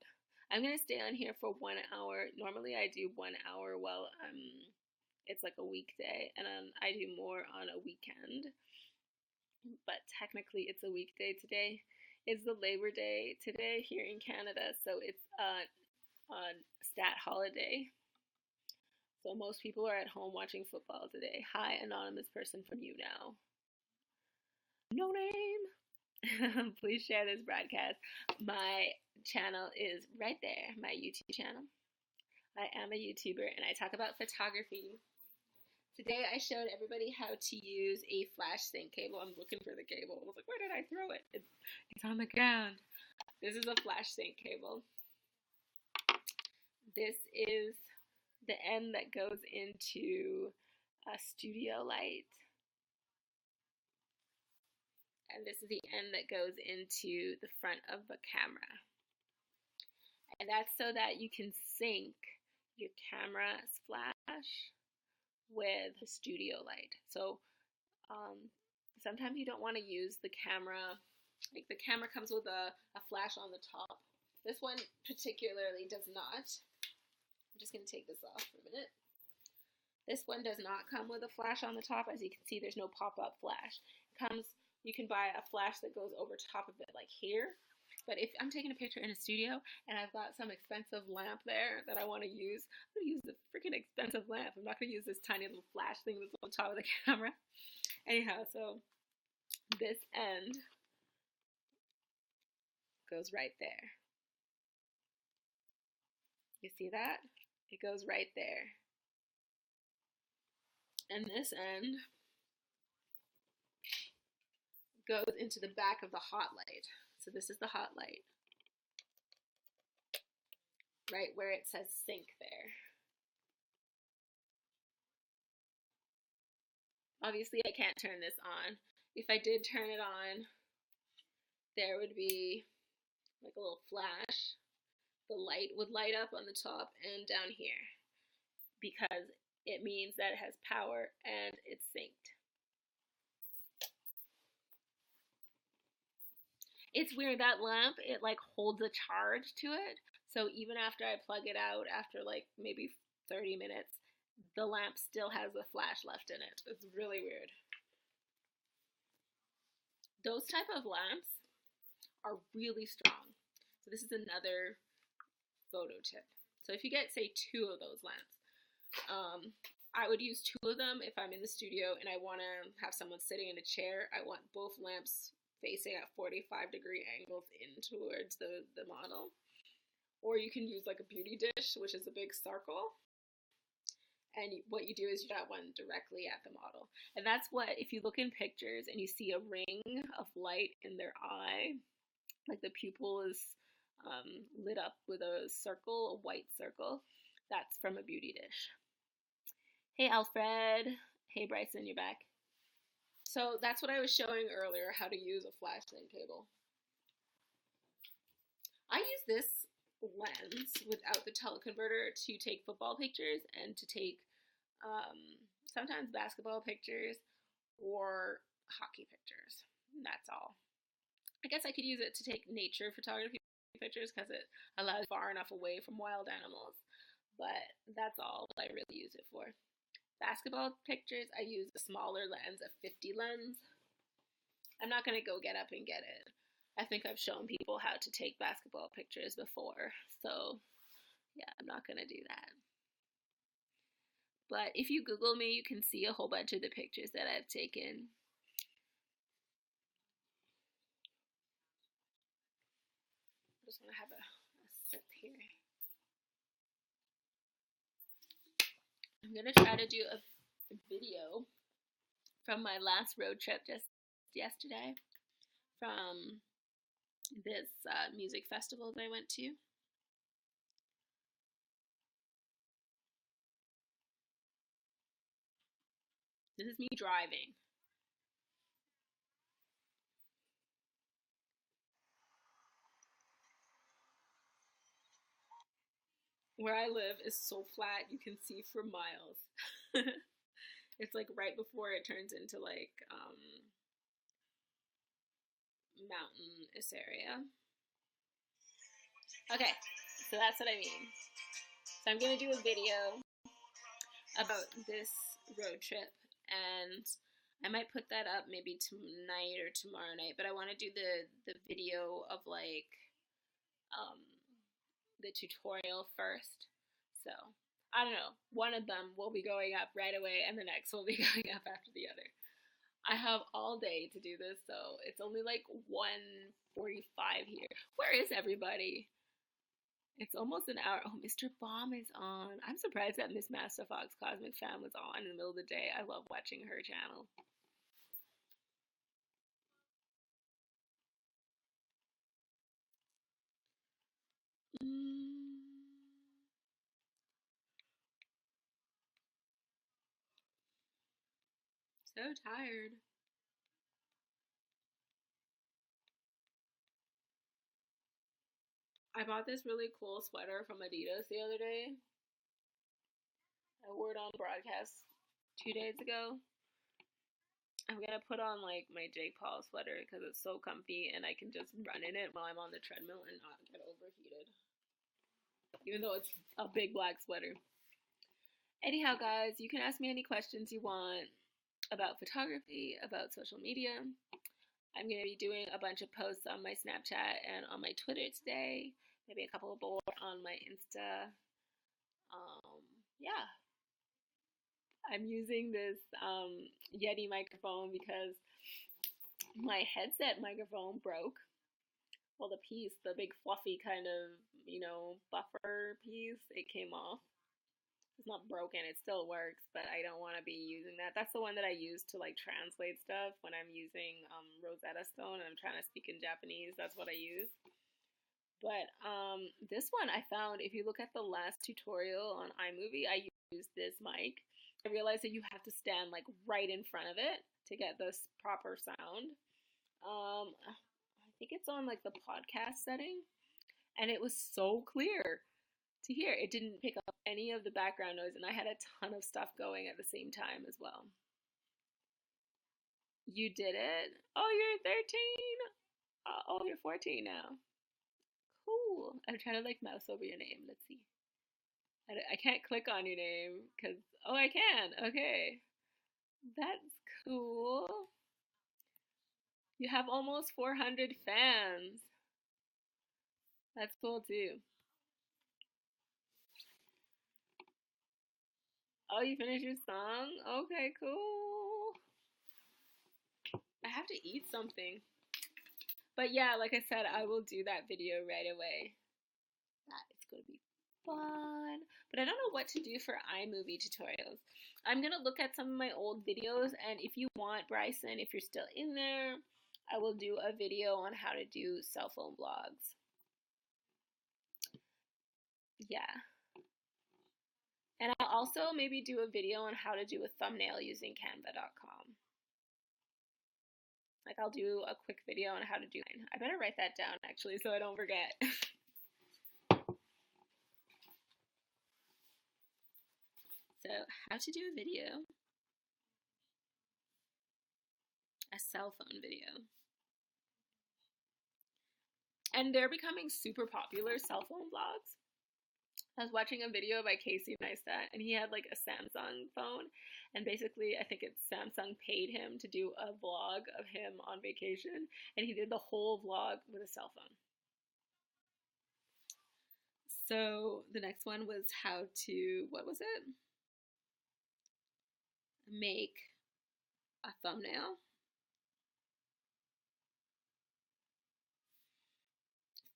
I'm gonna stay on here for 1 hour. Normally I do 1 hour while it's like a weekday, and I do more on a weekend. But technically it's a weekday today. It's the Labor Day today here in Canada, so it's a stat holiday. So most people are at home watching football today. Hi, anonymous person from YouNow. No name. Please share this broadcast. My channel is right there, my YouTube channel. I am a YouTuber and I talk about photography. Today I showed everybody how to use a flash sync cable. I'm looking for the cable. I was like, where did I throw it? It's on the ground. This is a flash sync cable. This is the end that goes into a studio light. And this is the end that goes into the front of the camera. And that's so that you can sync your camera's flash with the studio light. So sometimes you don't want to use the camera, like the camera comes with a flash on the top. This one particularly does not. I'm just going to take this off for a minute. This one does not come with a flash on the top. As you can see, there's no pop-up flash. You can buy a flash that goes over top of it, like here. But if I'm taking a picture in a studio and I've got some expensive lamp there that I want to use, I'm going to use the freaking expensive lamp. I'm not going to use this tiny little flash thing that's on top of the camera. Anyhow, so this end goes right there. You see that? It goes right there. And this end goes into the back of the hot light. So this is the hot light. Right where it says sync there. Obviously I can't turn this on. If I did turn it on, there would be like a little flash. The light would light up on the top and down here because it means that it has power and it's synced. It's weird, that lamp, it like holds a charge to it. So even after I plug it out, after like maybe 30 minutes, the lamp still has a flash left in it. It's really weird. Those type of lamps are really strong. So this is another photo tip. So if you get, say, 2 of those lamps, I would use 2 of them if I'm in the studio and I want to have someone sitting in a chair. I want both lamps facing at 45-degree angles in towards the model. Or you can use like a beauty dish, which is a big circle. And what you do is you got one directly at the model. And that's what, if you look in pictures and you see a ring of light in their eye, like the pupil is lit up with a circle, a white circle, that's from a beauty dish. Hey Alfred. Hey Bryson, you're back. So that's what I was showing earlier, how to use a flash sync cable. I use this lens without the teleconverter to take football pictures and to take sometimes basketball pictures or hockey pictures. That's all. I guess I could use it to take nature photography pictures because it allows far enough away from wild animals, but that's all I really use it for. Basketball pictures, I use a smaller lens, a 50 lens. I'm not going to go get up and get it. I think I've shown people how to take basketball pictures before, so yeah, I'm not going to do that. But if you Google me, you can see a whole bunch of the pictures that I've taken. I just want to have a sip here. I'm going to try to do a video from my last road trip just yesterday from this music festival that I went to. This is me driving. Where I live is so flat you can see for miles. It's like right before it turns into like mountainous area. Okay, so that's what I mean. So I'm gonna do a video about this road trip, and I might put that up maybe tonight or tomorrow night, but I want to do the video of like the tutorial first. So I don't know, one of them will be going up right away and the next will be going up after the other. I have all day to do this, so it's only like 1:45 here. Where is everybody? It's almost an hour. Oh, Mr. Bomb is on. I'm surprised that Miss Master Fox Cosmic Fan was on in the middle of the day. I love watching her channel. So tired. I bought this really cool sweater from Adidas the other day. I wore it on broadcast 2 days ago. I'm gonna put on like my Jake Paul sweater because it's so comfy and I can just run in it while I'm on the treadmill and not get overheated. Even though it's a big black sweater. Anyhow, guys, you can ask me any questions you want about photography, about social media. I'm going to be doing a bunch of posts on my Snapchat and on my Twitter today. Maybe a couple more on my Insta. Yeah. I'm using this Yeti microphone because my headset microphone broke. Well, the piece, the big fluffy kind of, buffer piece, it came off. It's not broken, it still works, but I don't want to be using that. That's the one that I use to like translate stuff when I'm using Rosetta Stone and I'm trying to speak in Japanese. That's what I use. But this one I found, if you look at the last tutorial on iMovie, I used this mic. I realized that you have to stand like right in front of it to get this proper sound. I think it's on like the podcast setting, and it was so clear to hear. It didn't pick up any of the background noise, and I had a ton of stuff going at the same time as well. You did it? Oh, you're 13? Oh, you're 14 now. Cool. I'm trying to like mouse over your name. Let's see. I can't click on your name because, oh, I can. Okay. That's cool. You have almost 400 fans. That's cool too. Oh, you finished your song? Okay, cool. I have to eat something. But yeah, like I said, I will do that video right away. It's going to be fun. But I don't know what to do for iMovie tutorials. I'm going to look at some of my old videos, and if you want, Bryson, if you're still in there, I will do a video on how to do cell phone vlogs. Yeah. And I'll also maybe do a video on how to do a thumbnail using canva.com. Like, I'll do a quick video on how to do mine. I better write that down, actually, so I don't forget. So, how to do a video. A cell phone video. And they're becoming super popular, cell phone vlogs. I was watching a video by Casey Neistat, and he had like a Samsung phone, and basically I think it's Samsung paid him to do a vlog of him on vacation, and he did the whole vlog with a cell phone. So the next one was how to, what was it? Make a thumbnail.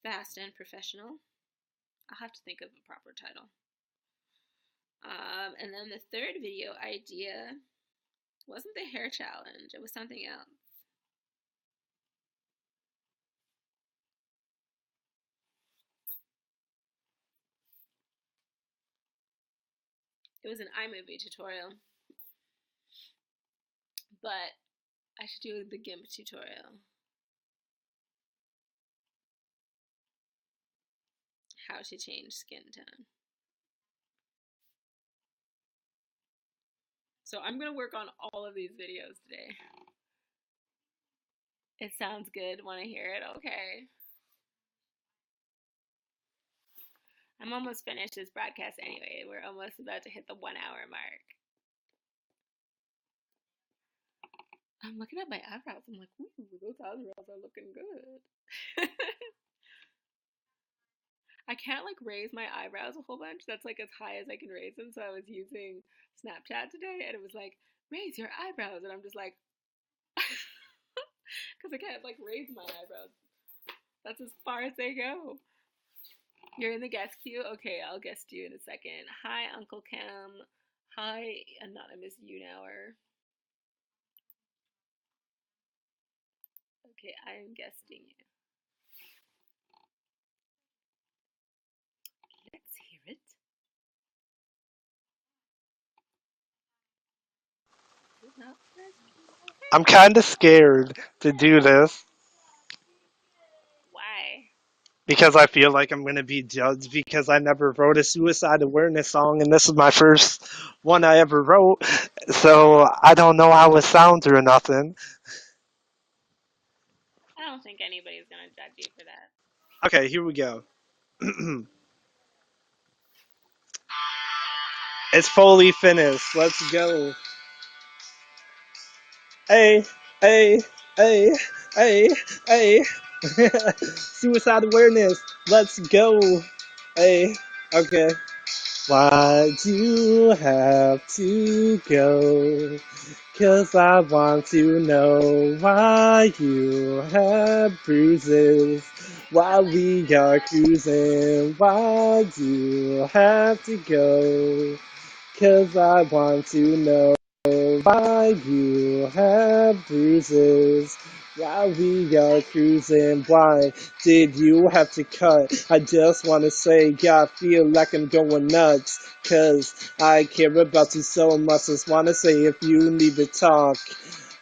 Fast and professional. I'll have to think of a proper title. And then the third video idea wasn't the hair challenge, it was something else. It was an iMovie tutorial. But I should do the GIMP tutorial. How to change skin tone. So I'm going to work on all of these videos today. It sounds good. Want to hear it? Okay. I'm almost finished this broadcast anyway. We're almost about to hit the 1 hour mark. I'm looking at my eyebrows. I'm like, ooh, those eyebrows are looking good. I can't like raise my eyebrows a whole bunch. That's like as high as I can raise them. So I was using Snapchat today, and it was like raise your eyebrows, and I'm just like because I can't like raise my eyebrows. That's as far as they go. You're in the guest queue. Okay, I'll guest you in a second. Hi, Uncle Cam. Hi, anonymous YouNower. Okay, I am guesting you. Let's hear it. I'm kind of scared to do this Why? because I feel like I'm going to be judged because I never wrote a suicide awareness song and this is my first one I ever wrote. So I don't know how it sounds or nothing. I don't think anybody's gonna judge you for that. Okay, here we go. It's fully finished. Let's go. Hey, hey, hey, hey, hey. Suicide awareness. Let's go. Hey, okay. Why do you have to go? 'Cause I want to know why you have bruises while we are cruising. Why do you have to go? 'Cause I want to know why you have bruises while we are cruising. Why did you have to cut? I just wanna say, I feel like I'm going nuts. 'Cause I care about you so much. Just wanna say, if you need to talk,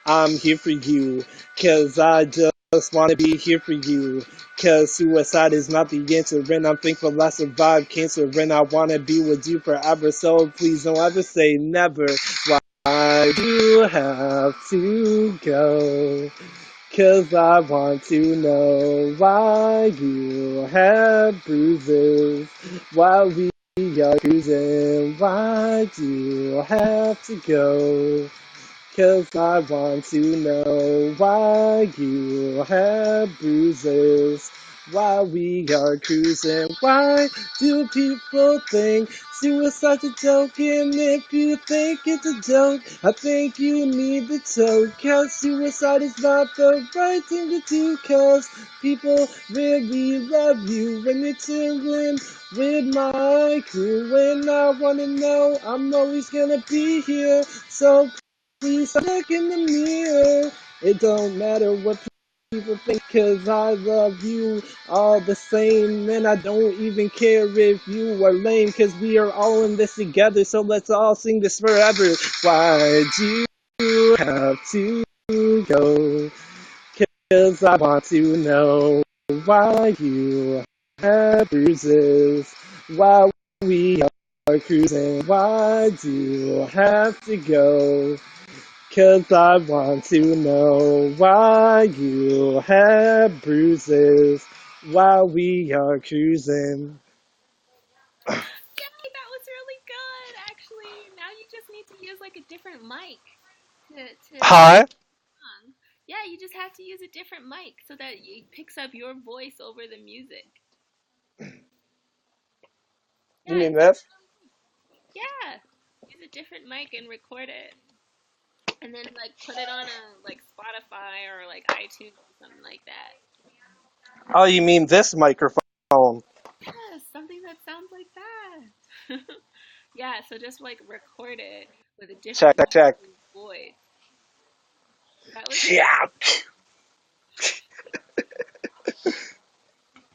I'm here for you. 'Cause I just wanna be here for you. 'Cause suicide is not the answer, and I'm thankful I survived cancer, and I wanna be with you forever. So please don't ever say never. Why do you have to go? 'Cause I want to know why you have bruises while we are cruising. Why do you have to go? 'Cause I want to know why you have bruises while we are cruising. Why do people think suicide's a joke? And if you think it's a joke, I think you need to choke. 'Cause suicide is not the right thing to do. 'Cause people really love you when you're chilling with my crew. And I wanna know, I'm always gonna be here. So please look in the mirror. It don't matter what people think, 'cause I love you all the same. And I don't even care if you are lame, 'cause we are all in this together. So let's all sing this forever. Why do you have to go? 'Cause I want to know why you have bruises while we are cruising. Why do you have to go? 'Cause I want to know why you have bruises while we are cruising. Yay, that was really good. Actually, now you just need to use like a different mic to Hi? song. Yeah, you just have to use a different mic so that it picks up your voice over the music. You Yeah, mean this? yeah. Use a different mic and record it, and then like put it on a like Spotify or like iTunes or something like that. Oh, you mean this microphone? Yes, something that sounds like that. Yeah, so just like record it with a Check, different check, check. voice. That was Check.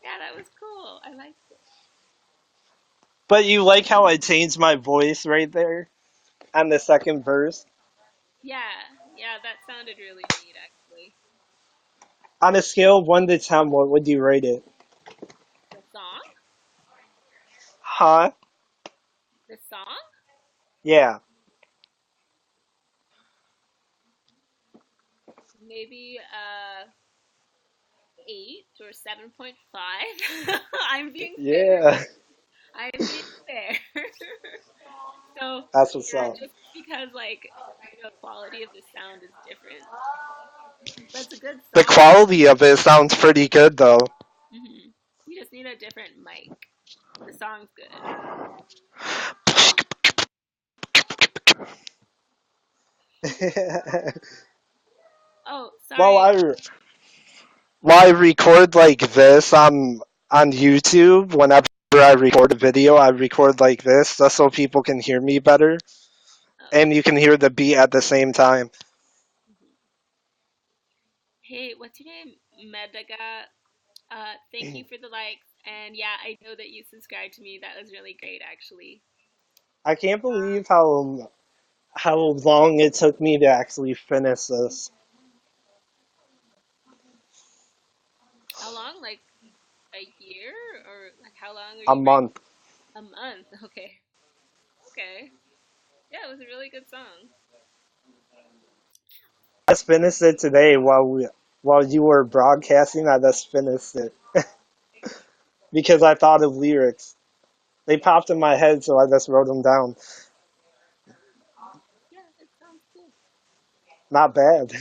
yeah, that was cool. I liked it. But you like how I changed my voice right there on the second verse? Yeah, yeah, that sounded really neat actually. On a scale of 1 to 10, what would you rate it? The song? Huh? The song? Yeah. Maybe 8 or 7.5. I'm being fair. Yeah. I'm being fair. So, That's what's yeah, up. just because like quality of the sound is different. But it's a good The song. quality of it sounds pretty good though. You just need a different mic. The song's good. Oh, Well, sorry. I record like this on YouTube. Whenever I record a video, I record like this just so people can hear me better, Oh. and you can hear the beat at the same time. Mhm. Hey, what's your name? Medaga. Thank you for the likes. And yeah, I know that you subscribed to me. That was really great, actually. I can't believe how long it took me to actually finish this. How long? Like a year? Or like how long are A you writing? month. A month. Okay. Okay. Yeah, it was a really good song. I just finished it today while you were broadcasting. I just finished it because I thought of lyrics. They popped in my head, so I just wrote them down. Yeah, it sounds cool. Not bad.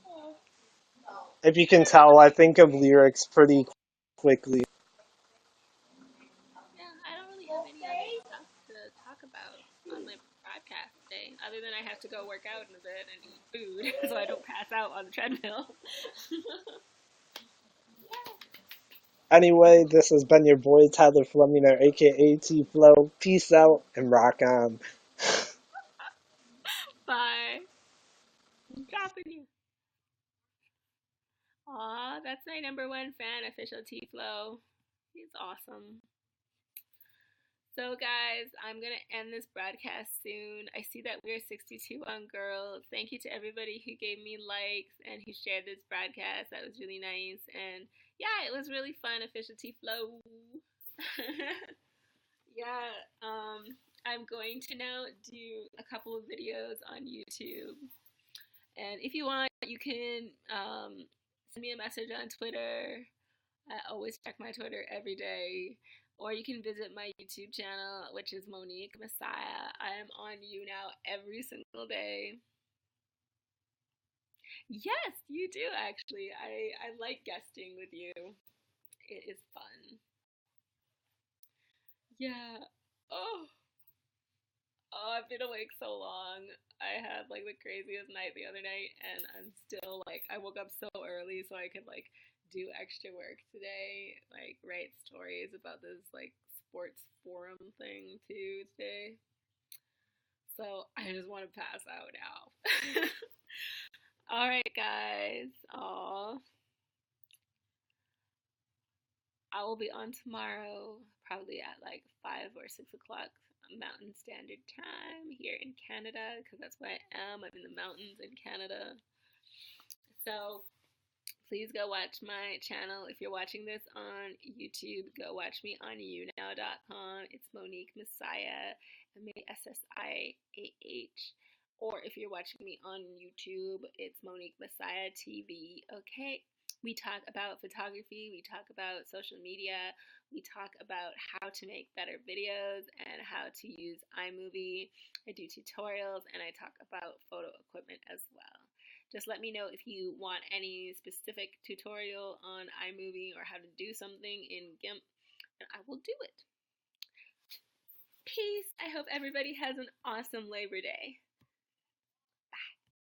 Oh. If you can tell, I think of lyrics pretty quickly. Yeah, I don't really have any other stuff to talk about on my podcast today, other than I have to go work out in a bit and eat food so I don't pass out on the treadmill. Anyway, this has been your boy Tyler Fleming, aka T Flow. Peace out and rock on. Bye. I'm dropping you. Aw, that's my number one fan, official T Flow. He's awesome. So, guys, I'm going to end this broadcast soon. I see that we're 62 on girls. Thank you to everybody who gave me likes and who shared this broadcast. That was really nice. And yeah, it was really fun, official T Flow. Yeah, I'm going to now do a couple of videos on YouTube. And if you want, you can send me a message on Twitter. I always check my Twitter every day. Or you can visit my YouTube channel, which is Monique Massiah. I am on YouNow every single day. Yes, you do actually. I like guesting with you. It is fun. Yeah. Oh, oh, I've been awake so long. I had like the craziest night the other night, and I'm still like, I woke up so early so I could like do extra work today, like write stories about this like sports forum thing too today. So I just want to pass out now. All right, guys. Aw, I will be on tomorrow, probably at like 5 or 6 o'clock Mountain Standard Time here in Canada, because that's where I am. I'm in the mountains in Canada. So please go watch my channel. If you're watching this on YouTube, go watch me on younow.com. It's Monique Massiah, Massiah. Or if you're watching me on YouTube, it's Monique Massiah TV. Okay. We talk about photography, we talk about social media, we talk about how to make better videos and how to use iMovie. I do tutorials and I talk about photo equipment as well. Just let me know if you want any specific tutorial on iMovie or how to do something in GIMP, and I will do it. Peace. I hope everybody has an awesome Labor Day.